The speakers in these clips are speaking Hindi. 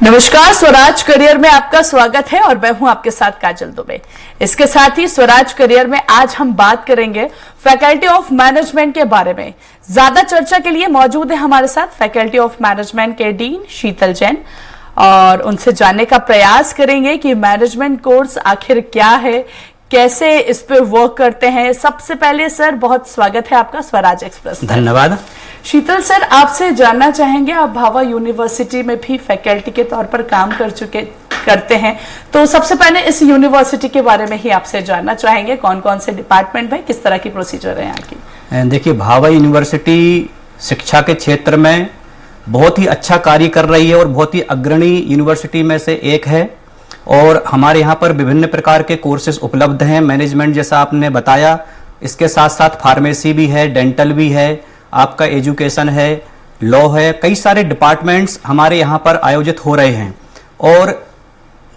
नमस्कार, स्वराज करियर में आपका स्वागत है और मैं हूं आपके साथ काजल दुबे। इसके साथ ही स्वराज करियर में आज हम बात करेंगे फैकल्टी ऑफ मैनेजमेंट के बारे में। ज्यादा चर्चा के लिए मौजूद है हमारे साथ फैकल्टी ऑफ मैनेजमेंट के डीन शीतल जैन और उनसे जानने का प्रयास करेंगे कि मैनेजमेंट कोर्स आखिर क्या है, कैसे इस पे वर्क करते हैं। सबसे पहले सर, बहुत स्वागत है आपका स्वराज एक्सप्रेस। धन्यवाद। शीतल सर, आपसे जानना चाहेंगे, आप भाभा यूनिवर्सिटी में भी फैकल्टी के तौर पर काम करते हैं, तो सबसे पहले इस यूनिवर्सिटी के बारे में ही आपसे जानना चाहेंगे, कौन कौन से डिपार्टमेंट है, किस तरह की प्रोसीजर है यहाँ की। देखिए, भाभा यूनिवर्सिटी शिक्षा के क्षेत्र में बहुत ही अच्छा कार्य कर रही है और बहुत ही अग्रणी यूनिवर्सिटी में से एक है और हमारे यहाँ पर विभिन्न प्रकार के कोर्सेज उपलब्ध हैं। मैनेजमेंट जैसा आपने बताया, इसके साथ साथ फार्मेसी भी है, डेंटल भी है, आपका एजुकेशन है, लॉ है, कई सारे डिपार्टमेंट्स हमारे यहाँ पर आयोजित हो रहे हैं और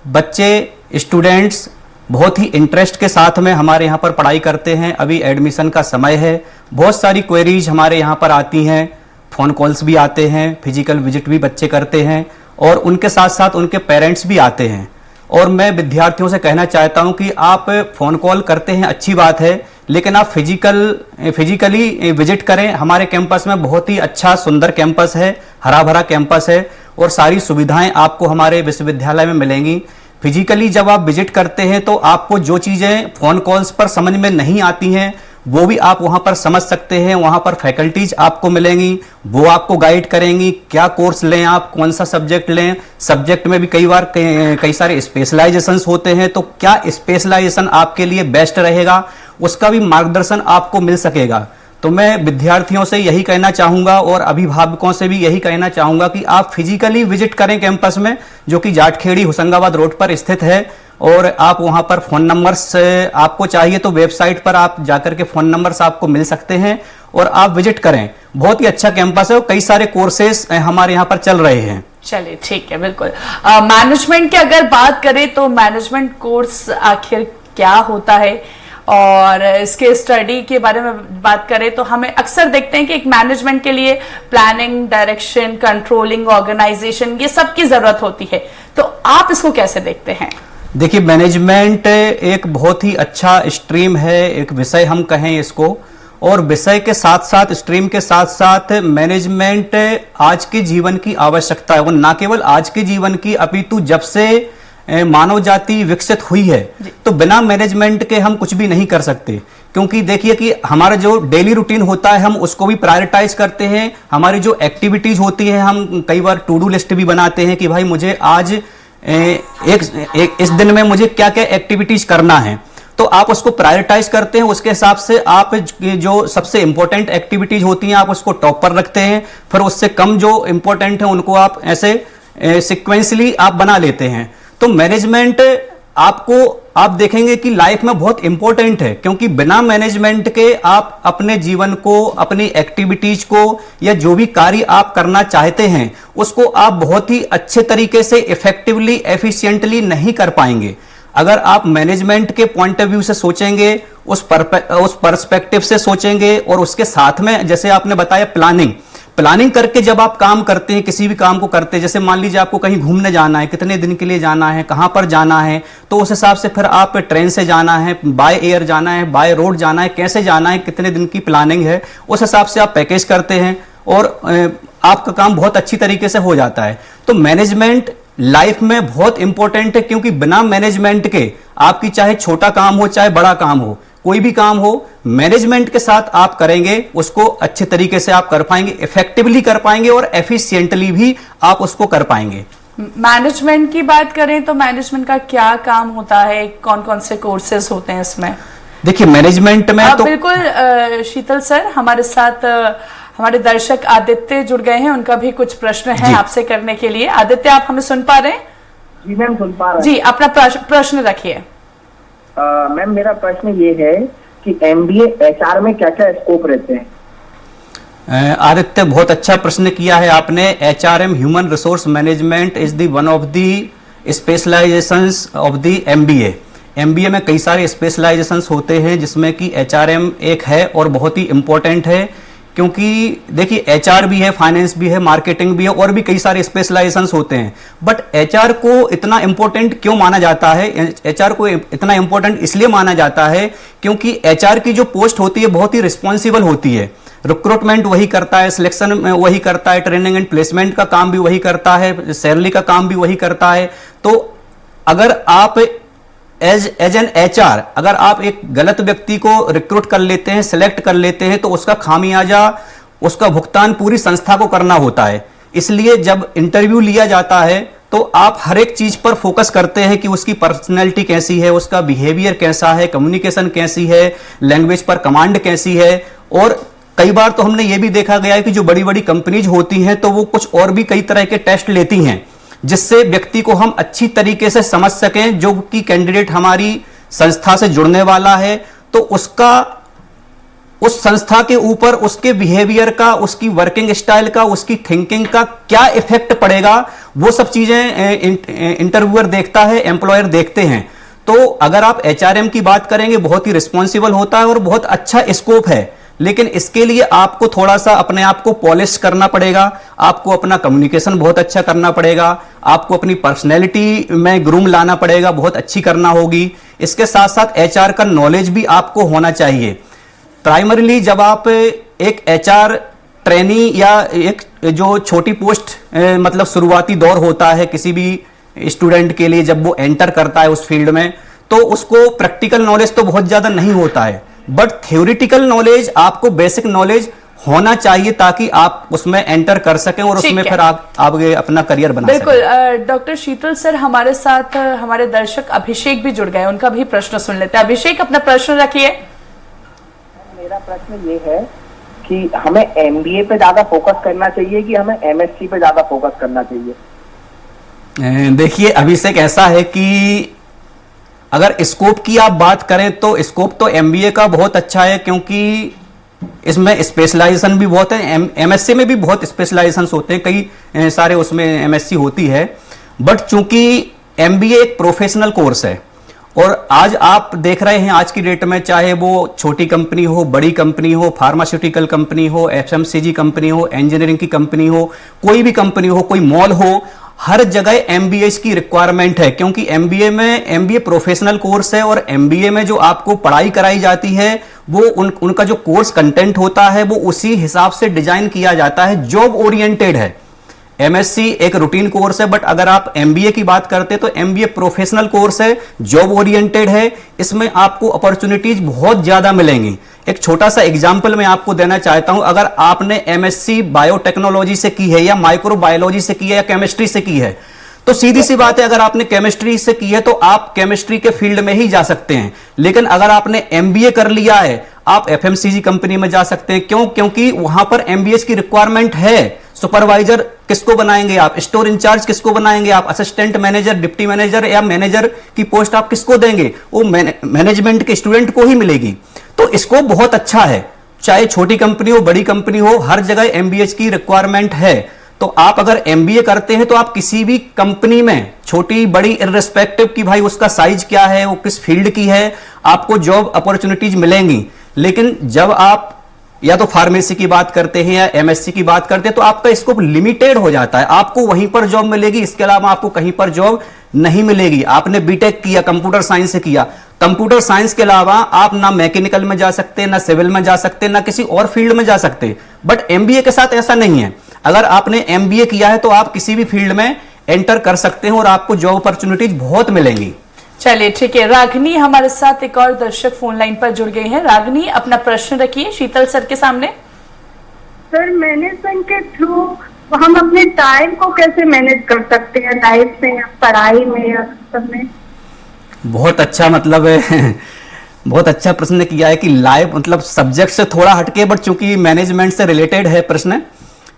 बच्चे स्टूडेंट्स बहुत ही इंटरेस्ट के साथ में हमारे यहाँ पर पढ़ाई करते हैं। अभी एडमिशन का समय है, बहुत सारी क्वेरीज हमारे यहाँ पर आती हैं, फ़ोन कॉल्स भी आते हैं, फिजिकल विजिट भी बच्चे करते हैं और उनके साथ साथ उनके पेरेंट्स भी आते हैं। और मैं विद्यार्थियों से कहना चाहता हूं कि आप फ़ोन कॉल करते हैं, अच्छी बात है, लेकिन आप फिजिकली विजिट करें। हमारे कैंपस में बहुत ही अच्छा सुंदर कैंपस है, हरा भरा कैंपस है और सारी सुविधाएं आपको हमारे विश्वविद्यालय में मिलेंगी। फिजिकली जब आप विजिट करते हैं तो आपको जो चीज़ें फ़ोन कॉल्स पर समझ में नहीं आती हैं वो भी आप वहां पर समझ सकते हैं। वहां पर फैकल्टीज आपको मिलेंगी, वो आपको गाइड करेंगी क्या कोर्स लें, आप कौन सा सब्जेक्ट लें। सब्जेक्ट में भी कई बार कई सारे स्पेशलाइजेशंस होते हैं, तो क्या स्पेशलाइजेशन आपके लिए बेस्ट रहेगा उसका भी मार्गदर्शन आपको मिल सकेगा। तो मैं विद्यार्थियों से यही कहना चाहूंगा और अभिभावकों से भी यही कहना चाहूंगा कि आप फिजिकली विजिट करें कैंपस में, जो कि जाटखेड़ी होशंगाबाद रोड पर स्थित है। और आप वहां पर फ़ोन नंबर्स आपको चाहिए तो वेबसाइट पर आप जाकर के फ़ोन नंबर्स आपको मिल सकते हैं और आप विजिट करें। बहुत ही अच्छा कैंपस है और कई सारे कोर्सेस हमारे यहाँ पर चल रहे हैं। चलिए, ठीक है, बिल्कुल। मैनेजमेंट की अगर बात करें तो मैनेजमेंट कोर्स आखिर क्या होता है और इसके स्टडी के बारे में बात करें तो हमें अक्सर देखते हैं कि एक मैनेजमेंट के लिए प्लानिंग, डायरेक्शन, कंट्रोलिंग, ऑर्गेनाइजेशन, ये सब की जरूरत होती है, तो आप इसको कैसे देखते हैं? देखिए, मैनेजमेंट एक बहुत ही अच्छा स्ट्रीम है, एक विषय हम कहें इसको, और विषय के साथ साथ स्ट्रीम के साथ साथ मैनेजमेंट आज के जीवन की आवश्यकता है। और न केवल आज के जीवन की, अपितु जब से मानव जाति विकसित हुई है तो बिना मैनेजमेंट के हम कुछ भी नहीं कर सकते। क्योंकि देखिए कि हमारा जो डेली रूटीन होता है हम उसको भी प्रायोरिटाइज करते हैं। हमारी जो एक्टिविटीज होती है, हम कई बार टू डू लिस्ट भी बनाते हैं कि भाई मुझे आज इस दिन में मुझे क्या क्या एक्टिविटीज करना है, तो आप उसको प्रायोरिटाइज करते हैं। उसके हिसाब से आप जो सबसे इंपॉर्टेंट एक्टिविटीज होती हैं आप उसको टॉप पर रखते हैं, फिर उससे कम जो इंपॉर्टेंट है उनको आप ऐसे सिक्वेंसली आप बना लेते हैं। तो मैनेजमेंट आप देखेंगे कि लाइफ में बहुत इंपॉर्टेंट है, क्योंकि बिना मैनेजमेंट के आप अपने जीवन को, अपनी एक्टिविटीज को या जो भी कार्य आप करना चाहते हैं उसको आप बहुत ही अच्छे तरीके से इफेक्टिवली, एफिशिएंटली नहीं कर पाएंगे। अगर आप मैनेजमेंट के पॉइंट ऑफ व्यू से सोचेंगे, उस पर्सपेक्टिव से सोचेंगे और उसके साथ में जैसे आपने बताया प्लानिंग करके जब आप काम करते हैं, किसी भी काम को करते हैं, जैसे मान लीजिए आपको कहीं घूमने जाना है, कितने दिन के लिए जाना है, कहां पर जाना है, तो उस हिसाब से फिर आप ट्रेन से जाना है, बाय एयर जाना है, बाय रोड जाना है, कैसे जाना है, कितने दिन की प्लानिंग है, उस हिसाब से आप पैकेज करते हैं और आपका काम बहुत अच्छी तरीके से हो जाता है। तो मैनेजमेंट लाइफ में बहुत इंपॉर्टेंट है, क्योंकि बिना मैनेजमेंट के आपकी चाहे छोटा काम हो चाहे बड़ा काम हो, कोई भी काम हो, मैनेजमेंट के साथ आप करेंगे उसको अच्छे तरीके से आप कर पाएंगे, इफेक्टिवली कर पाएंगे और एफिशिएंटली भी आप उसको कर पाएंगे। मैनेजमेंट की बात करें तो मैनेजमेंट का क्या काम होता है, कौन कौन से कोर्सेज होते हैं इसमें? देखिए, मैनेजमेंट में तो बिल्कुल शीतल सर, हमारे साथ हमारे दर्शक आदित्य जुड़ गए हैं, उनका भी कुछ प्रश्न है आपसे करने के लिए। आदित्य, आप हमें सुन पा रहे हैं? जी मैम, सुन पा रहे हैं। जी, अपना प्रश्न रखिए। मैम, मेरा प्रश्न ये है कि एमबीए एचआर में क्या क्या स्कोप रहते हैं? आदित्य, बहुत अच्छा प्रश्न किया है आपने। HRM, human resource management, is the one of the specialisations of the MBA. MBA में कई सारे स्पेशलाइजेशंस होते हैं जिसमें कि एचआरएम एक है और बहुत ही इंपॉर्टेंट है। क्योंकि देखिए एचआर भी है, फाइनेंस भी है, मार्केटिंग भी है, और भी कई सारे स्पेशलाइजेशंस होते हैं। बट एचआर को इतना इंपॉर्टेंट क्यों माना जाता है? एचआर को इतना इंपॉर्टेंट इसलिए माना जाता है क्योंकि एचआर की जो पोस्ट होती है बहुत ही रिस्पॉन्सिबल होती है। रिक्रूटमेंट वही करता है, सिलेक्शन वही करता है, ट्रेनिंग एंड प्लेसमेंट का काम भी वही करता है, सैलरी का काम भी वही करता है। तो अगर आप एज एन एचआर अगर आप एक गलत व्यक्ति को रिक्रूट कर लेते हैं, सिलेक्ट कर लेते हैं, तो उसका खामियाजा, उसका भुगतान पूरी संस्था को करना होता है। इसलिए जब इंटरव्यू लिया जाता है तो आप हर एक चीज पर फोकस करते हैं कि उसकी पर्सनैलिटी कैसी है, उसका बिहेवियर कैसा है, कम्युनिकेशन कैसी है, लैंग्वेज पर कमांड कैसी है। और कई बार तो हमने ये भी देखा गया है कि जो बड़ी बड़ी कंपनीज होती हैं तो वो कुछ और भी कई तरह के टेस्ट लेती हैं जिससे व्यक्ति को हम अच्छी तरीके से समझ सकें। जो कि कैंडिडेट हमारी संस्था से जुड़ने वाला है तो उसका उस संस्था के ऊपर उसके बिहेवियर का, उसकी वर्किंग स्टाइल का, उसकी थिंकिंग का क्या इफेक्ट पड़ेगा, वो सब चीजें इंटरव्यूअर देखता है, एम्प्लॉयर देखते हैं। तो अगर आप एचआरएम की बात करेंगे, बहुत ही रिस्पॉन्सिबल होता है और बहुत अच्छा स्कोप है, लेकिन इसके लिए आपको थोड़ा सा अपने आप को पॉलिश करना पड़ेगा, आपको अपना कम्युनिकेशन बहुत अच्छा करना पड़ेगा, आपको अपनी पर्सनैलिटी में ग्रूम लाना पड़ेगा, बहुत अच्छी करना होगी। इसके साथ साथ एचआर का नॉलेज भी आपको होना चाहिए। प्राइमरीली जब आप एक एचआर ट्रेनी या एक जो छोटी पोस्ट मतलब शुरुआती दौर होता है किसी भी स्टूडेंट के लिए, जब वो एंटर करता है उस फील्ड में, तो उसको प्रैक्टिकल नॉलेज तो बहुत ज्यादा नहीं होता है, बट थ्योरेटिकल नॉलेज, आपको बेसिक नॉलेज होना चाहिए ताकि आप उसमें एंटर कर सकें और उसमें फिर आप आगे अपना करियर बना सकें। बिल्कुल। डॉक्टर शीतल सर, हमारे साथ हमारे दर्शक अभिषेक भी जुड़ गए, उनका भी प्रश्न सुन लेते हैं। अभिषेक, अपना प्रश्न रखिए। मेरा प्रश्न ये है कि हमें एमबीए पे ज्यादा फोकस करना चाहिए कि हमें एमएससी पे ज्यादा फोकस करना चाहिए? देखिए अभिषेक, ऐसा है कि अगर स्कोप की आप बात करें तो स्कोप तो एमबीए का बहुत अच्छा है, क्योंकि इसमें स्पेशलाइजेशन भी बहुत है। एमएससी में भी बहुत स्पेशलाइजेशन होते हैं, कई सारे उसमें एमएससी होती है। बट चूंकि एमबीए एक प्रोफेशनल कोर्स है और आज आप देख रहे हैं आज की डेट में, चाहे वो छोटी कंपनी हो, बड़ी कंपनी हो, फार्मास्यूटिकल कंपनी हो, एफएमसीजी कंपनी हो, इंजीनियरिंग की कंपनी हो, कोई भी कंपनी हो, कोई मॉल हो, हर जगह एमबीए की रिक्वायरमेंट है। क्योंकि एमबीए प्रोफेशनल कोर्स है और एमबीए में जो आपको पढ़ाई कराई जाती है वो उनका जो कोर्स कंटेंट होता है वो उसी हिसाब से डिजाइन किया जाता है, जॉब ओरिएंटेड है। एमएससी एक रूटीन कोर्स है, बट अगर आप एमबीए की बात करते तो एमबीए प्रोफेशनल कोर्स है, जॉब ओरिएंटेड है। इसमें आपको अपॉर्चुनिटीज बहुत ज्यादा मिलेंगी। एक छोटा सा एग्जांपल मैं आपको देना चाहता हूं। अगर आपने एमएससी बायोटेक्नोलॉजी से की है या माइक्रोबायोलॉजी से की है या केमिस्ट्री से की है, तो सीधी सी बात है, अगर आपने केमिस्ट्री से की है तो आप केमिस्ट्री के फील्ड में ही जा सकते हैं। लेकिन अगर आपने एमबीए कर लिया है, आप एफएमसीजी कंपनी में जा सकते हैं। क्यों? क्योंकि वहां पर एमबीए की रिक्वायरमेंट है। सुपरवाइजर किसको बनाएंगे आप, स्टोर इंचार्ज किसको बनाएंगे आप, असिस्टेंट मैनेजर, डिप्टी मैनेजर या मैनेजर की पोस्ट आप किसको देंगे? वो मैनेजमेंट के स्टूडेंट को ही मिलेगी। तो स्कोप बहुत अच्छा है, चाहे छोटी कंपनी हो, बड़ी कंपनी हो, हर जगह एमबीए की रिक्वायरमेंट है। तो आप अगर एमबीए करते हैं तो आप किसी भी कंपनी में, छोटी बड़ी इररिस्पेक्टिव कि भाई उसका साइज क्या है, वो किस फील्ड की है, आपको जॉब अपॉर्चुनिटीज मिलेंगी। लेकिन जब आप या तो फार्मेसी की बात करते हैं या एमएससी की बात करते हैं तो आपका स्कोप लिमिटेड हो जाता है। आपको वहीं पर जॉब मिलेगी, इसके अलावा आपको कहीं पर जॉब नहीं मिलेगी। आपने बीटेक किया, कंप्यूटर साइंस से किया, कंप्यूटर साइंस के अलावा आप ना मैकेनिकल में जा सकते, ना सिविल में जा सकते, ना किसी और फील्ड में जा सकते। बट एमबीए के साथ ऐसा नहीं है। अगर आपने एमबीए किया है तो आप किसी भी फील्ड में एंटर कर सकते हैं और आपको जॉब अपॉर्चुनिटीज बहुत मिलेंगी। चलिए ठीक है। रागिनी हमारे साथ एक और दर्शक फोन लाइन पर जुड़ गई हैं। रागिनी, अपना प्रश्न रखिए शीतल सर के सामने। सर, मैनेजमेंट के थ्रू हम अपने टाइम को कैसे मैनेज कर सकते हैं, लाइफ में या पढ़ाई में या सब में? बहुत अच्छा, मतलब बहुत अच्छा प्रश्न किया है कि लाइफ मतलब सब्जेक्ट से थोड़ा हटके, बट चूंकि मैनेजमेंट से रिलेटेड है प्रश्न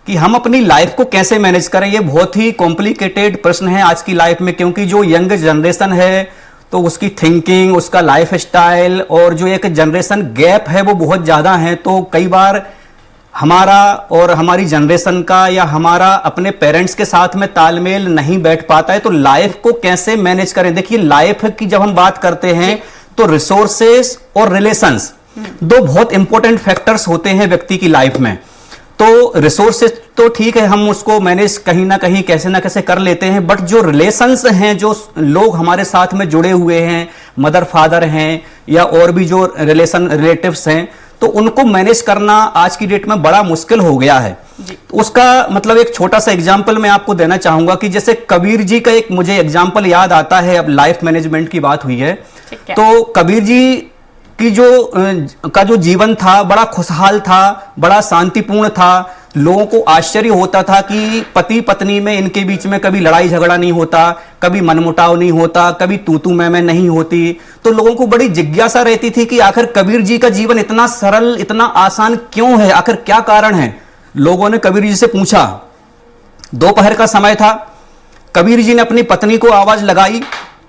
कि हम अपनी लाइफ को कैसे मैनेज करें। ये बहुत ही कॉम्प्लिकेटेड प्रश्न है आज की लाइफ में, क्योंकि जो यंग जनरेशन है तो उसकी थिंकिंग, उसका लाइफ स्टाइल और जो एक जनरेशन गैप है वो बहुत ज़्यादा है। तो कई बार हमारा और हमारी जनरेशन का या हमारा अपने पेरेंट्स के साथ में तालमेल नहीं बैठ पाता है। तो लाइफ को कैसे मैनेज करें? देखिए, लाइफ की जब हम बात करते हैं तो रिसोर्सेस और रिलेशंस दो बहुत इंपॉर्टेंट फैक्टर्स होते हैं व्यक्ति की लाइफ में। तो रिसोर्सेज तो ठीक है, हम उसको मैनेज कहीं ना कहीं कैसे ना कैसे कर लेते हैं, बट जो रिलेशंस हैं, जो लोग हमारे साथ में जुड़े हुए हैं, मदर फादर हैं या और भी जो रिलेटिव्स हैं, तो उनको मैनेज करना आज की डेट में बड़ा मुश्किल हो गया है। उसका मतलब एक छोटा सा एग्जाम्पल मैं आपको देना चाहूंगा कि जैसे कबीर जी का एक मुझे एग्जाम्पल याद आता है, अब लाइफ मैनेजमेंट की बात हुई है, तो कबीर जी की जो जीवन था बड़ा खुशहाल था, बड़ा शांतिपूर्ण था। लोगों को आश्चर्य होता था कि पति पत्नी में इनके बीच में कभी लड़ाई झगड़ा नहीं होता, कभी मनमुटाव नहीं होता, कभी तू तू मैं नहीं होती। तो लोगों को बड़ी जिज्ञासा रहती थी कि आखिर कबीर जी का जीवन इतना सरल, इतना आसान क्यों है, आखिर क्या कारण है। लोगों ने कबीर जी से पूछा। दोपहर का समय था, कबीर जी ने अपनी पत्नी को आवाज लगाई।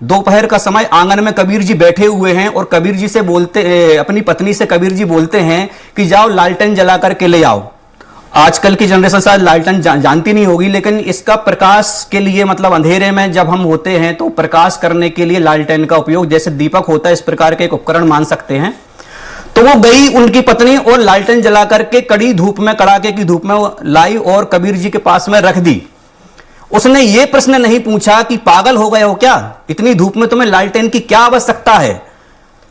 दोपहर का समय, आंगन में कबीर जी बैठे हुए हैं और कबीर जी से अपनी पत्नी से कबीर जी बोलते हैं कि जाओ लालटेन जला करके ले आओ। आजकल की जनरेशन शायद लालटेन जानती नहीं होगी, लेकिन इसका प्रकाश के लिए, मतलब अंधेरे में जब हम होते हैं तो प्रकाश करने के लिए लालटेन का उपयोग, जैसे दीपक होता है, इस प्रकार के एक उपकरण मान सकते हैं। तो वो गई उनकी पत्नी और लालटेन जला करके कड़ी धूप में, कड़ाके की धूप में लाई और कबीर जी के पास में रख दी। उसने ये प्रश्न नहीं पूछा कि पागल हो गए हो क्या, इतनी धूप में तुम्हें लालटेन की क्या आवश्यकता है।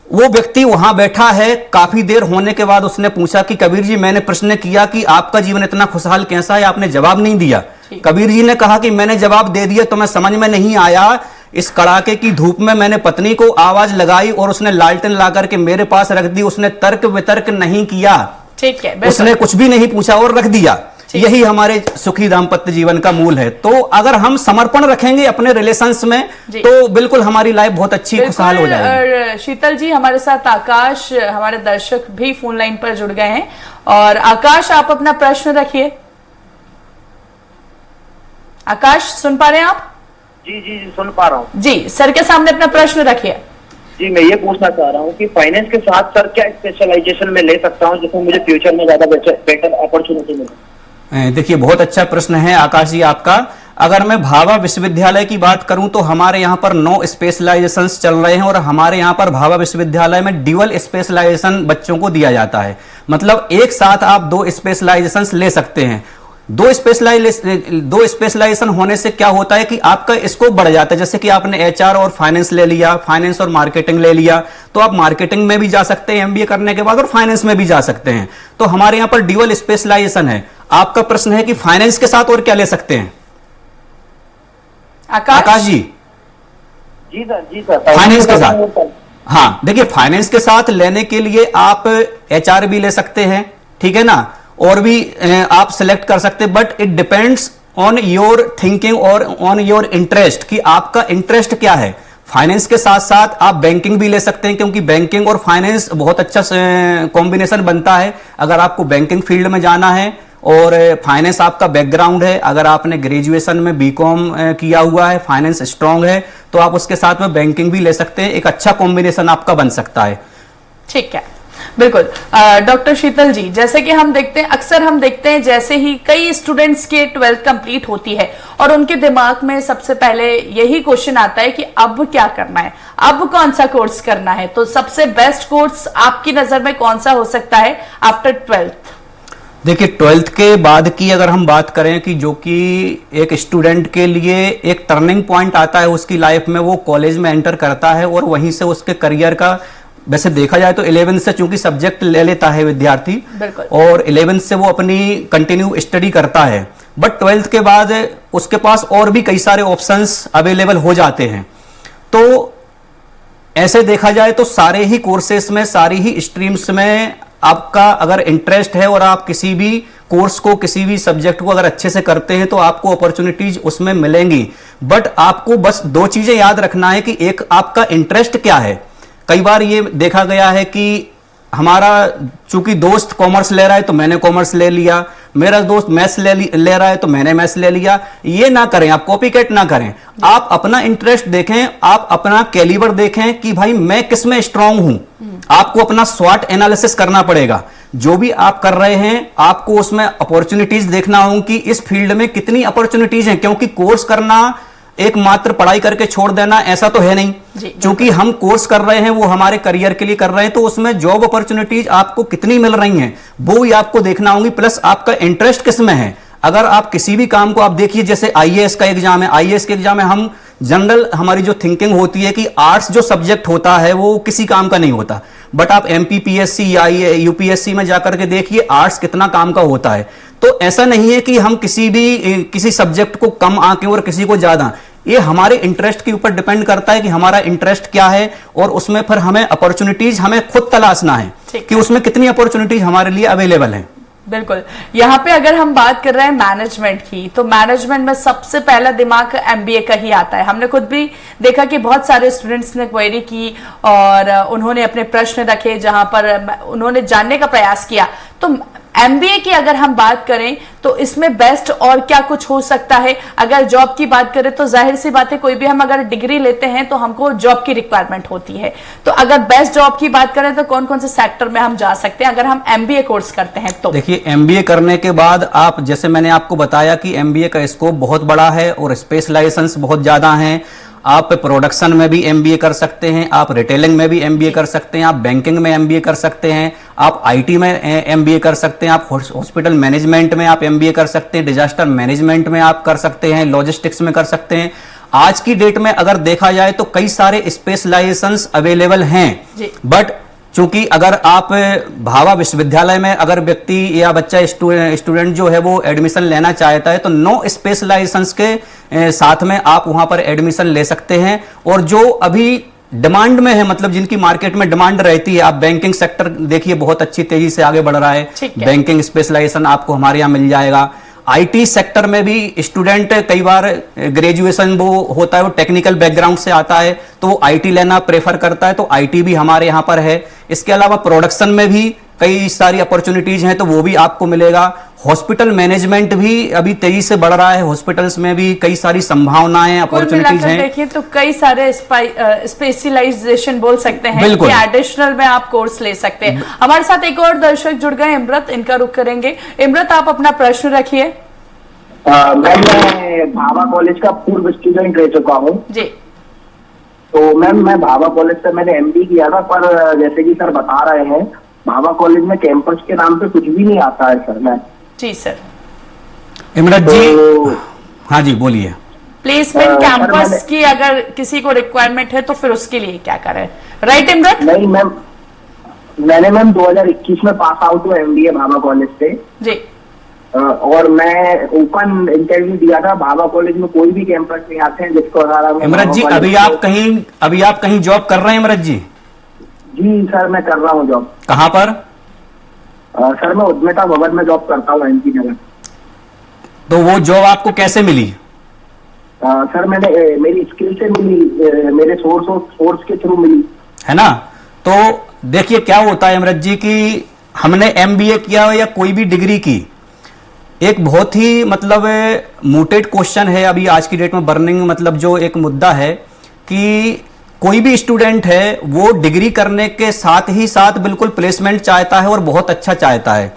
वो व्यक्ति वहां बैठा है, काफी देर होने के बाद उसने पूछा कि कबीर जी, मैंने प्रश्न किया कि आपका जीवन इतना खुशहाल कैसा है, आपने जवाब नहीं दिया। कबीर जी ने कहा कि मैंने जवाब दे दिया, तुम्हें समझ में नहीं आया। इस कड़ाके की धूप में मैंने पत्नी को आवाज लगाई और उसने लालटेन ला करके मेरे पास रख दी। उसने तर्क वितर्क नहीं किया, ठीक है, उसने कुछ भी नहीं पूछा और रख दिया। यही हमारे सुखी दाम्पत्य जीवन का मूल है। तो अगर हम समर्पण रखेंगे अपने रिलेशंस में तो बिल्कुल हमारी लाइफ बहुत अच्छी खुशहाल हो जाएगी। शीतल जी, हमारे साथ आकाश, हमारे दर्शक भी फोन लाइन पर जुड़ गए हैं। और आकाश, आप अपना प्रश्न रखिए। आकाश, सुन पा रहे हैं आप? जी जी जी, सुन पा रहा हूँ जी। सर के सामने अपना प्रश्न रखिए। जी, मैं ये पूछना चाह रहा हूँ कि फाइनेंस के साथ सर क्या स्पेशलाइजेशन में ले सकता हूँ जिसमें मुझे फ्यूचर में ज्यादा बेटर अपॉर्चुनिटी मिले? देखिए, बहुत अच्छा प्रश्न है आकाश जी आपका। अगर मैं भाभा विश्वविद्यालय की बात करूं तो हमारे यहां पर 9 स्पेशलाइजेशंस चल रहे हैं और हमारे यहां पर भाभा विश्वविद्यालय में ड्यूअल स्पेशलाइजेशन बच्चों को दिया जाता है। मतलब एक साथ आप 2 स्पेशलाइजेशंस ले सकते हैं। 2 स्पेशलाइजेशन होने से क्या होता है कि आपका स्कोप बढ़ जाता है। जैसे कि आपने एचआर और फाइनेंस ले लिया, फाइनेंस और मार्केटिंग ले लिया, तो आप मार्केटिंग में भी जा सकते हैं एमबीए करने के बाद और फाइनेंस में भी जा सकते हैं। तो हमारे यहां पर ड्यूअल स्पेशलाइजेशन है। आपका प्रश्न है कि फाइनेंस के साथ और क्या ले सकते हैं आकाश जी? जी सर, जी सर, फाइनेंस के साथ, हाँ देखिए, फाइनेंस के साथ लेने के लिए आप एचआर भी ले सकते हैं, ठीक है ना, और भी आप सिलेक्ट कर सकते हैं। But it depends on your thinking और ऑन योर इंटरेस्ट कि आपका इंटरेस्ट क्या है। फाइनेंस के साथ साथ आप बैंकिंग भी ले सकते हैं, क्योंकि बैंकिंग और फाइनेंस बहुत अच्छा कॉम्बिनेशन बनता है। अगर आपको बैंकिंग फील्ड में जाना है और फाइनेंस आपका बैकग्राउंड है, अगर आपने ग्रेजुएशन में बीकॉम किया हुआ है, फाइनेंस स्ट्रांग है, तो आप उसके साथ में बैंकिंग भी ले सकते हैं। एक अच्छा कॉम्बिनेशन आपका बन सकता है। ठीक है, बिल्कुल। डॉक्टर शीतल जी, जैसे कि हम देखते हैं, अक्सर हम देखते हैं, जैसे ही कई स्टूडेंट्स के 12th कंप्लीट होती है और उनके दिमाग में सबसे पहले यही क्वेश्चन आता है कि अब क्या करना है, अब कौन सा कोर्स करना है। तो सबसे बेस्ट कोर्स आपकी नजर में कौन सा हो सकता है आफ्टर 12th? देखिए, 12th के बाद की अगर हम बात करें कि जो कि एक स्टूडेंट के लिए एक टर्निंग पॉइंट आता है उसकी लाइफ में, वो कॉलेज में एंटर करता है और वहीं से उसके करियर का, वैसे देखा जाए तो 11th से चूंकि सब्जेक्ट ले लेता है विद्यार्थी और 11th से वो अपनी कंटिन्यू स्टडी करता है, बट 12th के बाद उसके पास और भी कई सारे ऑप्शंस अवेलेबल हो जाते हैं। तो ऐसे देखा जाए तो सारे ही कोर्सेस में, सारी ही स्ट्रीम्स में आपका अगर इंटरेस्ट है और आप किसी भी कोर्स को, किसी भी सब्जेक्ट को अगर अच्छे से करते हैं तो आपको अपॉर्चुनिटीज उसमें मिलेंगी। बट आपको बस 2 चीजें याद रखना है कि एक, आपका इंटरेस्ट क्या है। कई बार ये देखा गया है कि हमारा चूंकि दोस्त कॉमर्स ले रहा है तो मैंने कॉमर्स ले लिया, मेरा दोस्त मैथ्स ले रहा है तो मैंने मैथ्स ले लिया। ये ना करें, आप कॉपी कैट ना करें। आप अपना इंटरेस्ट देखें, आप अपना कैलिबर देखें कि भाई मैं किस में स्ट्रांग हूं। आपको अपना स्वॉट एनालिसिस करना पड़ेगा। जो भी आप कर रहे हैं आपको उसमें अपॉर्चुनिटीज देखना होगी कि इस फील्ड में कितनी अपॉर्चुनिटीज हैं, क्योंकि कोर्स करना एकमात्र पढ़ाई करके छोड़ देना ऐसा तो है नहीं। क्योंकि हम कोर्स कर रहे हैं वो हमारे करियर के लिए कर रहे हैं, तो उसमें जॉब अपॉर्चुनिटीज आपको कितनी मिल रही हैं वो भी आपको देखना होगी, प्लस आपका इंटरेस्ट किस में है। अगर आप किसी भी काम को आप देखिए, जैसे आईएएस का एग्जाम है, आईएएस के एग्जाम में हम जनरल हमारी जो थिंकिंग होती है कि आर्ट्स जो सब्जेक्ट होता है वो किसी काम का नहीं होता, बट आप एमपीपीएससी या यूपीएससी में जाकर के देखिए आर्ट्स कितना काम का होता है। तो ऐसा नहीं है कि हम किसी सब्जेक्ट को कम आंकें और किसी को ज्यादा, ये हमारे इंटरेस्ट के ऊपर डिपेंड करता है कि हमारा इंटरेस्ट क्या है, और उसमें फिर हमें अपॉर्चुनिटीज हमें खुद तलाशना है कि उसमें कितनी अपॉर्चुनिटीज हमारे लिए अवेलेबल है। बिल्कुल। यहाँ पे अगर हम बात कर रहे हैं मैनेजमेंट की, तो मैनेजमेंट में सबसे पहला दिमाग एमबीए का ही आता है। हमने खुद भी देखा कि बहुत सारे स्टूडेंट्स ने क्वेरी की और उन्होंने अपने प्रश्न रखे जहां पर उन्होंने जानने का प्रयास किया। तो एमबीए की अगर हम बात करें तो इसमें बेस्ट और क्या कुछ हो सकता है? अगर जॉब की बात करें तो जाहिर सी बात है, कोई भी हम अगर डिग्री लेते हैं तो हमको जॉब की रिक्वायरमेंट होती है। तो अगर बेस्ट जॉब की बात करें तो कौन कौन से सेक्टर में हम जा सकते हैं अगर हम एमबीए कोर्स करते हैं? तो देखिए, एमबीए करने के बाद आप, जैसे मैंने आपको बताया कि एमबीए का स्कोप बहुत बड़ा है और स्पेशलाइजेशंस बहुत ज्यादा हैं। आप प्रोडक्शन में भी एमबीए कर सकते हैं, आप रिटेलिंग में भी एमबीए कर सकते हैं, आप बैंकिंग में एमबीए कर सकते हैं, आप आईटी में एमबीए कर सकते हैं, आप हॉस्पिटल मैनेजमेंट में आप एमबीए कर सकते हैं, डिजास्टर मैनेजमेंट में आप कर सकते हैं, लॉजिस्टिक्स में कर सकते हैं। आज की डेट में अगर देखा जाए तो कई सारे स्पेशलाइजेशंस अवेलेबल हैं, बट चूंकि अगर आप भाभा विश्वविद्यालय में अगर व्यक्ति या बच्चा स्टूडेंट जो है वो एडमिशन लेना चाहता है तो 9 स्पेशलाइजेशंस के साथ में आप वहां पर एडमिशन ले सकते हैं। और जो अभी डिमांड में है, मतलब जिनकी मार्केट में डिमांड रहती है, आप बैंकिंग सेक्टर देखिए बहुत अच्छी तेजी से आगे बढ़ रहा है, बैंकिंग स्पेशलाइजेशन आपको हमारे यहाँ मिल जाएगा। आईटी सेक्टर में भी स्टूडेंट कई बार ग्रेजुएशन वो होता है वो टेक्निकल बैकग्राउंड से आता है तो वो आईटी लेना प्रेफर करता है, तो आईटी भी हमारे यहाँ पर है। इसके अलावा प्रोडक्शन में भी कई सारी अपॉर्चुनिटीज हैं तो वो भी आपको मिलेगा। हॉस्पिटल मैनेजमेंट भी अभी तेजी से बढ़ रहा है, हॉस्पिटल्स में भी कई सारी संभावनाएं अपॉर्चुनिटीज हैं। देखिए तो कई सारे स्पेशलाइजेशन बोल सकते हैं कि एडिशनल में आप कोर्स ले सकते हैं। हमारे साथ एक और दर्शक जुड़ गए, इमरत, इनका रुख करेंगे। इमरत, आप अपना प्रश्न रखिए। मैं भाभा कॉलेज का पूर्व स्टूडेंट रह चुका हूँ जी। तो मैम मैं भाभा कॉलेज से मैंने एमबी किया था, पर जैसे कि सर बता रहे हैं भाभा कॉलेज में कैंपस के नाम पे कुछ भी नहीं आता है सर। मैं जी सर। इमरत जी, हाँ जी बोलिए। प्लेसमेंट कैंपस की अगर किसी को रिक्वायरमेंट है तो फिर उसके लिए क्या करें, राइट इमरत? नहीं मैम, मैंने मैम 2021 में पास आउट हुआ एमबीए भाभा कॉलेज से जी। और मैं ओपन इंटरव्यू दिया था। भाभा कॉलेज में कोई भी कैंपस नहीं आते हैं जिसको इमरत जी अभी आप कहीं जॉब कर रहे हैं इमरत जी? जी सर, मैं कर रहा हूँ जॉब। कहाँ पर? सर मैं उद्यमिता भवन में जॉब करता हूँ एमपी नगर। तो वो जॉब आपको कैसे मिली? सर मेरी स्किल से मिली, मेरे सोर्स के थ्रू मिली है ना। तो देखिए क्या होता है इमरत जी कि हमने एमबीए किया या कोई भी डिग्री की, एक बहुत ही मतलब मूटेड क्वेश्चन है अभी आज की डेट में, बर्निंग मतलब जो एक मुद्दा है कि कोई भी स्टूडेंट है वो डिग्री करने के साथ ही साथ बिल्कुल प्लेसमेंट चाहता है और बहुत अच्छा चाहता है।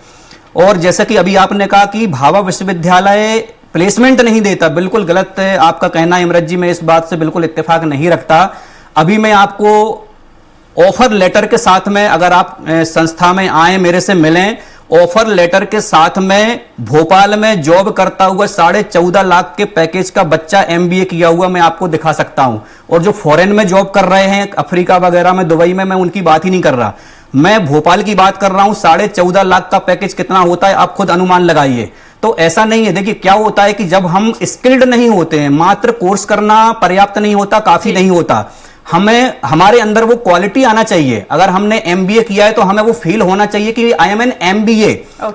और जैसा कि अभी आपने कहा कि भाभा विश्वविद्यालय प्लेसमेंट नहीं देता, बिल्कुल गलत है आपका कहना इमरत जी, मैं इस बात से बिल्कुल इत्तेफाक नहीं रखता। अभी मैं आपको ऑफर लेटर के साथ में, अगर आप संस्था में आए मेरे से मिलें, ऑफर लेटर के साथ में भोपाल में जॉब करता हुआ 14.5 लाख के पैकेज का बच्चा एमबीए किया हुआ मैं आपको दिखा सकता हूं। और जो फॉरेन में जॉब कर रहे हैं अफ्रीका वगैरह में, दुबई में, मैं उनकी बात ही नहीं कर रहा, मैं भोपाल की बात कर रहा हूं। 14.5 लाख का पैकेज कितना होता है आप खुद अनुमान लगाइए। तो ऐसा नहीं है, देखिए क्या होता है कि जब हम स्किल्ड नहीं होते हैं, मात्र कोर्स करना पर्याप्त नहीं होता, काफी नहीं होता, हमें हमारे अंदर वो क्वालिटी आना चाहिए। अगर हमने एमबीए किया है तो हमें वो फील होना चाहिए कि आई एम एन एमबीए,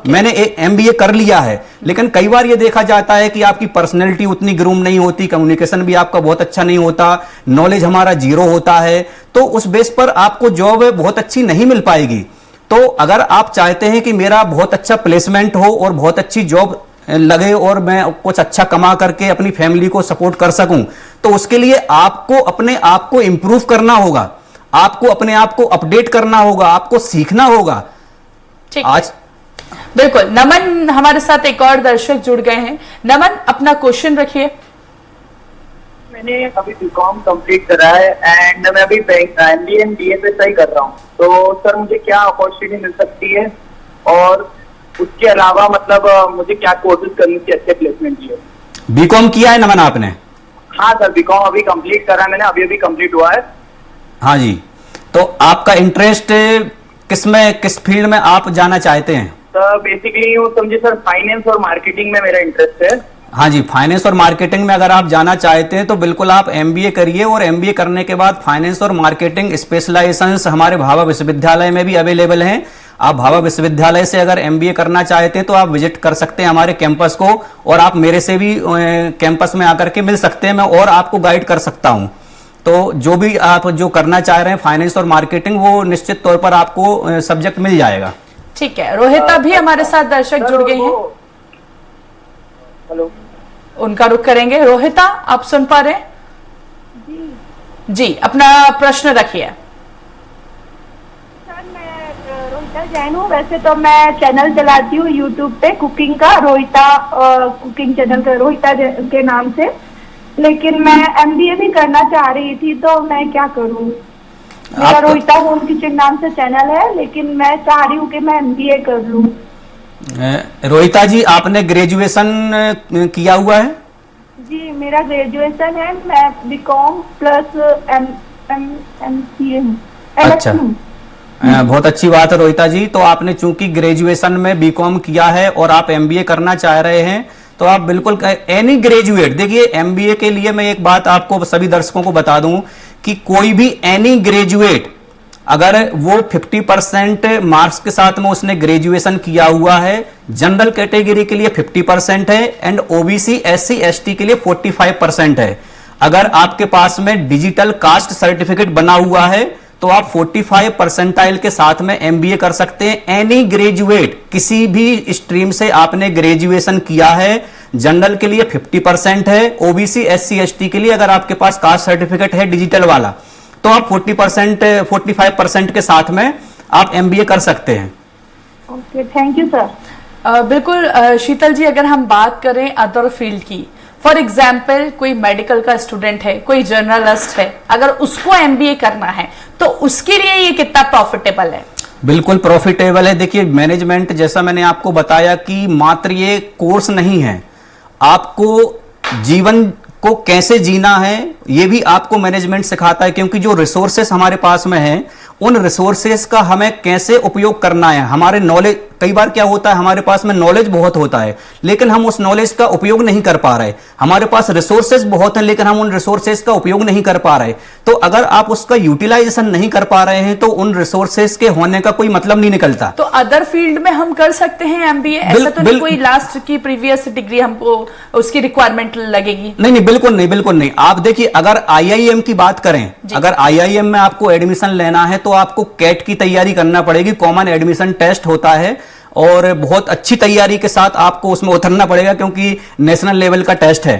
मैंने एक एमबीए कर लिया है। लेकिन कई बार ये देखा जाता है कि आपकी पर्सनैलिटी उतनी ग्रूम नहीं होती, कम्युनिकेशन भी आपका बहुत अच्छा नहीं होता, नॉलेज हमारा जीरो होता है, तो उस बेस पर आपको जॉब बहुत अच्छी नहीं मिल पाएगी। तो अगर आप चाहते हैं कि मेरा बहुत अच्छा प्लेसमेंट हो और बहुत अच्छी जॉब लगे और मैं कुछ अच्छा कमा करके अपनी फैमिली को सपोर्ट कर सकूं, तो उसके लिए आपको अपने आप को इंप्रूव करना होगा, आपको अपने आप को अपडेट करना होगा, आपको सीखना होगा। आज बिल्कुल। नमन, हमारे साथ एक और दर्शक जुड़ गए हैं। नमन, अपना क्वेश्चन रखिए। मैंने अभी बीकॉम कंप्लीट करा है एंड मैं अभी एमबीए एंड बीएफएसआई कर रहा हूँ, तो सर मुझे क्या अपॉर्चुनिटी मिल सकती है और उसके अलावा मतलब मुझे क्या कोर्सेज करनी चाहिए अच्छे प्लेसमेंट के लिए? बीकॉम किया है नमन आपने? हाँ सर, बीकॉम अभी कंप्लीट करा है मैंने, अभी कंप्लीट हुआ है। हाँ जी, तो आपका इंटरेस्ट किस फील्ड में आप जाना चाहते हैं? सर बेसिकली यूँ समझे सर, फाइनेंस और मार्केटिंग में मेरा इंटरेस्ट है। हाँ जी, फाइनेंस और मार्केटिंग में अगर आप जाना चाहते हैं तो बिल्कुल आप एमबीए करिए, और एमबीए करने के बाद फाइनेंस और मार्केटिंग स्पेशलाइजेशंस हमारे भाभा विश्वविद्यालय में भी अवेलेबल हैं। आप भाभा विश्वविद्यालय से अगर एमबीए करना चाहते हैं तो आप विजिट कर सकते हैं हमारे कैंपस को, और आप मेरे से भी कैंपस में आकर के मिल सकते हैं, मैं और आपको गाइड कर सकता हूं। तो जो भी आप जो करना चाह रहे हैं फाइनेंस और मार्केटिंग, वो निश्चित तौर पर आपको सब्जेक्ट मिल जाएगा। ठीक है, रोहिता भी हमारे साथ दर्शक जुड़ गई हैं। हेलो, उनका रुख करेंगे। रोहिता, आप सुन पा रहे हैं? जी, अपना प्रश्न रखिए। सर मैं रोहिता जैन हूँ। वैसे तो मैं चैनल चलाती हूँ यूट्यूब पे कुकिंग का, रोहिता कुकिंग चैनल का, रोहिता के नाम से। लेकिन मैं एमबीए भी करना चाह रही थी, तो मैं क्या करूँ? मेरा रोहिता होम किचन नाम से चैनल है, लेकिन मैं चाह रही हूँ कि मैं एमबीए कर लूँ। रोहिता जी, आपने ग्रेजुएशन किया हुआ है? जी, मेरा ग्रेजुएशन है, मैं बीकॉम प्लस एमसीए हूँ। अच्छा, बहुत अच्छी बात है रोहिता जी। तो आपने चूंकि ग्रेजुएशन में बीकॉम किया है और आप एमबीए करना चाह रहे हैं, तो आप बिल्कुल एनी ग्रेजुएट, देखिए एमबीए के लिए मैं एक बात आपको सभी दर्शकों को बता दूं कि कोई भी एनी ग्रेजुएट अगर वो 50% मार्क्स के साथ में उसने ग्रेजुएशन किया हुआ है, जनरल कैटेगरी के लिए 50% है एंड ओबीसी एससी एसटी के लिए 45% है। अगर आपके पास में डिजिटल कास्ट सर्टिफिकेट बना हुआ है तो आप 45 परसेंटाइल के साथ में एमबीए कर सकते हैं। एनी ग्रेजुएट, किसी भी स्ट्रीम से आपने ग्रेजुएशन किया है, जनरल के लिए 50% है, ओबीसी एससी एसटी के लिए अगर आपके पास कास्ट सर्टिफिकेट है डिजिटल वाला, तो आप 45% के साथ में आप एमबीए कर सकते हैं। Okay, thank you sir. बिल्कुल शीतल जी, अगर हम बात करें अदर फील्ड की, फॉर एग्जाम्पल कोई मेडिकल का स्टूडेंट है, कोई जर्नलिस्ट है, अगर उसको एमबीए करना है तो उसके लिए ये कितना प्रॉफिटेबल है? बिल्कुल प्रॉफिटेबल है। देखिए मैनेजमेंट, जैसा मैंने आपको बताया कि मात्र ये कोर्स नहीं है, आपको जीवन को कैसे जीना है ये भी आपको मैनेजमेंट सिखाता है, क्योंकि जो रिसोर्सेस हमारे पास में है उन रिसोर्सेस का हमें कैसे उपयोग करना है। हमारे नॉलेज, कई बार क्या होता है हमारे पास में नॉलेज बहुत होता है लेकिन हम उस नॉलेज का उपयोग नहीं कर पा रहे, हमारे पास रिसोर्सेस बहुत हैं लेकिन हम उन रिसोर्सेस का उपयोग नहीं कर पा रहे। तो अगर आप उसका यूटिलाइजेशन नहीं कर पा रहे हैं तो उन रिसोर्सेस के होने का कोई मतलब नहीं निकलता। तो अदर फील्ड में हम कर सकते हैं एमबीए? ऐसा तो नहीं कोई लास्ट की प्रीवियस डिग्री हमको उसकी रिक्वायरमेंट लगेगी? नहीं नहीं, बिल्कुल नहीं, बिल्कुल नहीं। आप देखिए, अगर आईआईएम की बात करें, अगर आईआईएम में आपको एडमिशन लेना है तो आपको कैट की तैयारी करना पड़ेगी, कॉमन एडमिशन टेस्ट होता है और बहुत अच्छी तैयारी के साथ आपको उसमें उतरना पड़ेगा क्योंकि नेशनल लेवल का टेस्ट है।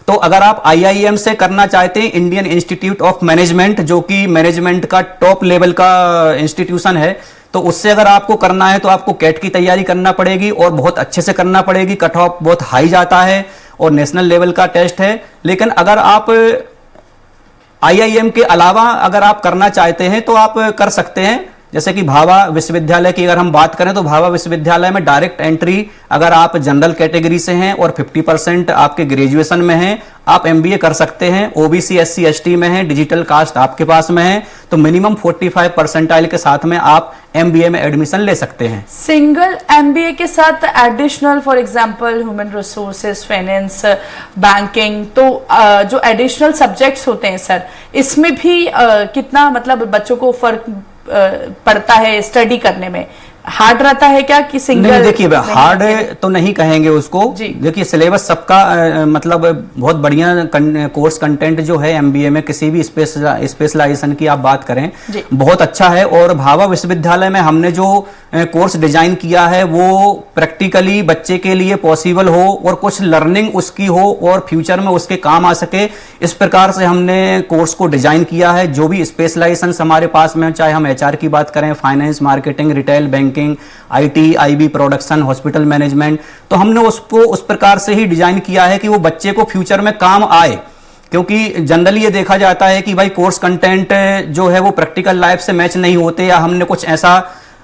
तो अगर आप आईआईएम से करना चाहते हैं, इंडियन इंस्टीट्यूट ऑफ मैनेजमेंट, जो कि मैनेजमेंट का टॉप लेवल का इंस्टीट्यूशन है, तो उससे अगर आपको करना है तो आपको कैट की तैयारी करना पड़ेगी और बहुत अच्छे से करना पड़ेगी। कट ऑफ बहुत हाई जाता है और नेशनल लेवल का टेस्ट है। लेकिन अगर आप आईआईएम के अलावा अगर आप करना चाहते हैं तो आप कर सकते हैं। जैसे कि भाभा विश्वविद्यालय की अगर हम बात करें तो भाभा विश्वविद्यालय में डायरेक्ट एंट्री, अगर आप जनरल कैटेगरी से हैं और 50% आपके ग्रेजुएशन में हैं, आप एमबीए कर सकते हैं। ओबीसी एससी एसटी में है, डिजिटल कास्ट आपके पास में है, तो मिनिमम 45 परसेंटाइल के साथ में आप एमबीए में एडमिशन ले सकते हैं। सिंगल एमबीए के साथ additional, for example human resources, finance, banking, तो जो एडिशनल सब्जेक्ट्स होते हैं सर, इसमें भी कितना मतलब बच्चों को फर्क पड़ता है स्टडी करने में? हार्ड रहता है क्या कि सिंगल? नहीं, देखिए हार्ड तो नहीं कहेंगे उसको। देखिए सिलेबस सबका मतलब बहुत बढ़िया कोर्स कंटेंट जो है एमबीए में, किसी भी स्पेशलाइजेशन की आप बात करें, बहुत अच्छा है। और भाभा विश्वविद्यालय में हमने जो कोर्स डिजाइन किया है वो प्रैक्टिकली बच्चे के लिए पॉसिबल हो और कुछ लर्निंग उसकी हो और फ्यूचर में उसके काम आ सके, इस प्रकार से हमने कोर्स को डिजाइन किया है। जो भी स्पेशलाइजेशन हमारे पास में, चाहे हम एचआर की बात करें, finance, marketing, retail, banking, IT, IB, production, hospital management, तो हमने उसको उस प्रकार से ही डिजाइन किया है कि वो बच्चे को फ्यूचर में काम आए। क्योंकि जनरली ये देखा जाता है कि भाई कोर्स कंटेंट जो है वो प्रैक्टिकल लाइफ से मैच नहीं होते, या हमने कुछ ऐसा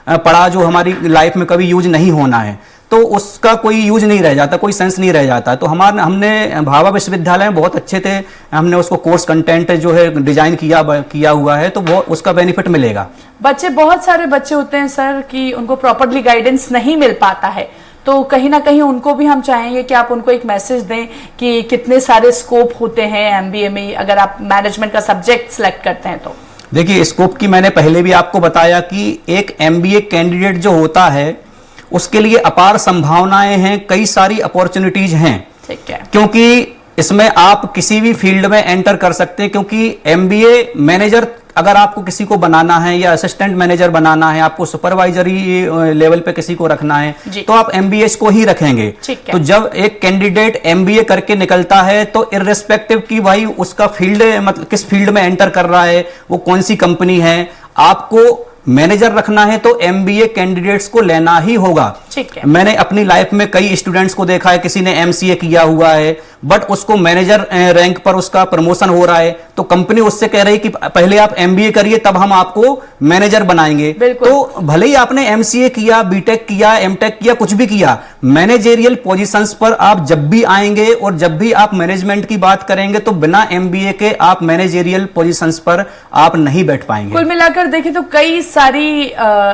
पढ़ा जो हमारी लाइफ में कभी यूज नहीं होना है, तो उसका कोई यूज नहीं रह जाता, कोई सेंस नहीं रह जाता। तो हमने भाभा विश्वविद्यालय में बहुत अच्छे थे, हमने उसको कोर्स कंटेंट जो है डिजाइन किया हुआ है, तो वो उसका बेनिफिट मिलेगा। बहुत सारे बच्चे होते हैं सर कि उनको प्रॉपरली गाइडेंस नहीं मिल पाता है, तो कहीं ना कहीं उनको भी हम चाहेंगे कि आप उनको एक मैसेज दें कि कितने सारे स्कोप होते हैं एमबीए में, अगर आप मैनेजमेंट का सब्जेक्ट सिलेक्ट करते हैं तो। देखिए, स्कोप की मैंने पहले भी आपको बताया कि एक एमबीए कैंडिडेट जो होता है उसके लिए अपार संभावनाएं हैं, कई सारी अपॉर्चुनिटीज हैं। ठीक है। क्योंकि इसमें आप किसी भी फील्ड में एंटर कर सकते हैं, क्योंकि एमबीए मैनेजर अगर आपको किसी को बनाना है या असिस्टेंट मैनेजर बनाना है, आपको सुपरवाइजरी लेवल पे किसी को रखना है, तो आप एमबीए को ही रखेंगे। तो जब एक कैंडिडेट एमबीए करके निकलता है तो इररिस्पेक्टिव की भाई उसका फील्ड मतलब किस फील्ड में एंटर कर रहा है, वो कौन सी कंपनी है, आपको मैनेजर रखना है तो एमबीए कैंडिडेट्स को लेना ही होगा। ठीक है। मैंने अपनी लाइफ में कई स्टूडेंट्स को देखा है, किसी ने एमसीए किया हुआ है बट उसको मैनेजर रैंक पर उसका प्रमोशन हो रहा है, तो कंपनी उससे कह रही कि पहले आप एमबीए करिए तब हम आपको मैनेजर बनाएंगे। तो भले ही आपने एमसीए किया, बीटेक किया, एमटेक किया, कुछ भी किया, मैनेजेरियल पोजीशंस पर आप जब भी आएंगे और जब भी आप मैनेजमेंट की बात करेंगे तो बिना एमबीए के आप मैनेजेरियल पोजीशंस पर आप नहीं बैठ पाएंगे। कुल मिलाकर देखें तो कई सारी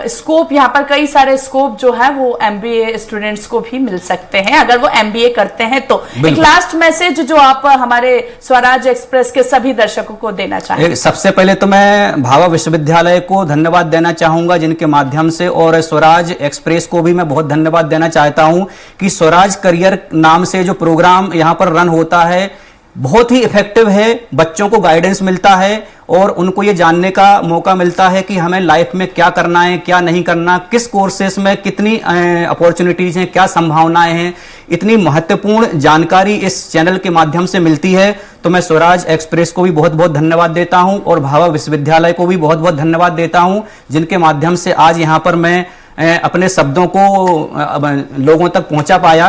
स्कोप, यहाँ पर कई सारे स्कोप जो है वो एमबीए स्टूडेंट्स को भी मिल सकते हैं अगर वो एमबीए करते हैं तो। एक लास्ट मैसेज जो आप हमारे स्वराज एक्सप्रेस के सभी दर्शकों को देना चाहेंगे। सबसे पहले तो मैं भाभा विश्वविद्यालय को धन्यवाद देना चाहूंगा जिनके माध्यम से, और स्वराज एक्सप्रेस को भी मैं बहुत धन्यवाद देना चाहता हूं कि स्वराज करियर नाम से जो प्रोग्राम यहां पर रन होता है बहुत ही इफेक्टिव है, बच्चों को गाइडेंस मिलता है और उनको ये जानने का मौका मिलता है कि हमें लाइफ में क्या करना है, क्या नहीं करना, किस कोर्सेस में कितनी अपॉर्चुनिटीज हैं, क्या संभावनाएं हैं, इतनी महत्वपूर्ण जानकारी इस चैनल के माध्यम से मिलती है। तो मैं स्वराज एक्सप्रेस को भी बहुत बहुत धन्यवाद देता हूं और भाभा विश्वविद्यालय को भी बहुत बहुत धन्यवाद देता हूं जिनके माध्यम से आज यहां पर मैं अपने शब्दों को लोगों तक पहुंचा पाया।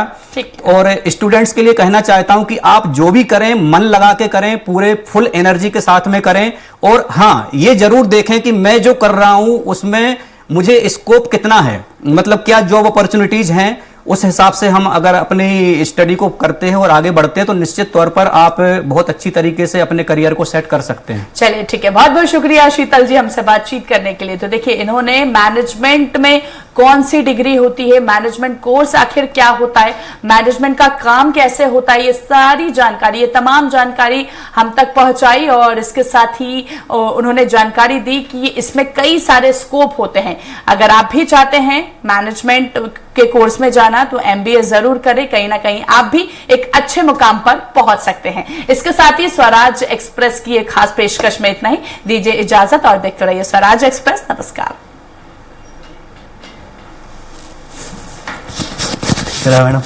और स्टूडेंट्स के लिए कहना चाहता हूं कि आप जो भी करें मन लगा के करें, पूरे फुल एनर्जी के साथ में करें, और हाँ ये जरूर देखें कि मैं जो कर रहा हूं उसमें मुझे स्कोप कितना है, मतलब क्या जॉब अपॉर्चुनिटीज हैं, उस हिसाब से हम अगर अपनी स्टडी को करते हैं और आगे बढ़ते हैं तो निश्चित तौर पर आप बहुत अच्छी तरीके से अपने करियर को सेट कर सकते हैं। चलिए ठीक है, बहुत बहुत शुक्रिया शीतल जी हमसे बातचीत करने के लिए। तो देखिए इन्होंने मैनेजमेंट में कौन सी डिग्री होती है, मैनेजमेंट कोर्स आखिर क्या होता है, मैनेजमेंट का काम कैसे होता है, ये सारी जानकारी, ये तमाम जानकारी हम तक पहुंचाई और इसके साथ ही उन्होंने जानकारी दी कि इसमें कई सारे स्कोप होते हैं। अगर आप भी चाहते हैं मैनेजमेंट के कोर्स में जाना तो एमबीए जरूर करें, कहीं ना कहीं आप भी एक अच्छे मुकाम पर पहुंच सकते हैं। इसके साथ ही स्वराज एक्सप्रेस की एक खास पेशकश में इतना ही, दीजिए इजाजत और देखते रहिए स्वराज एक्सप्रेस। नमस्कार। मैडम।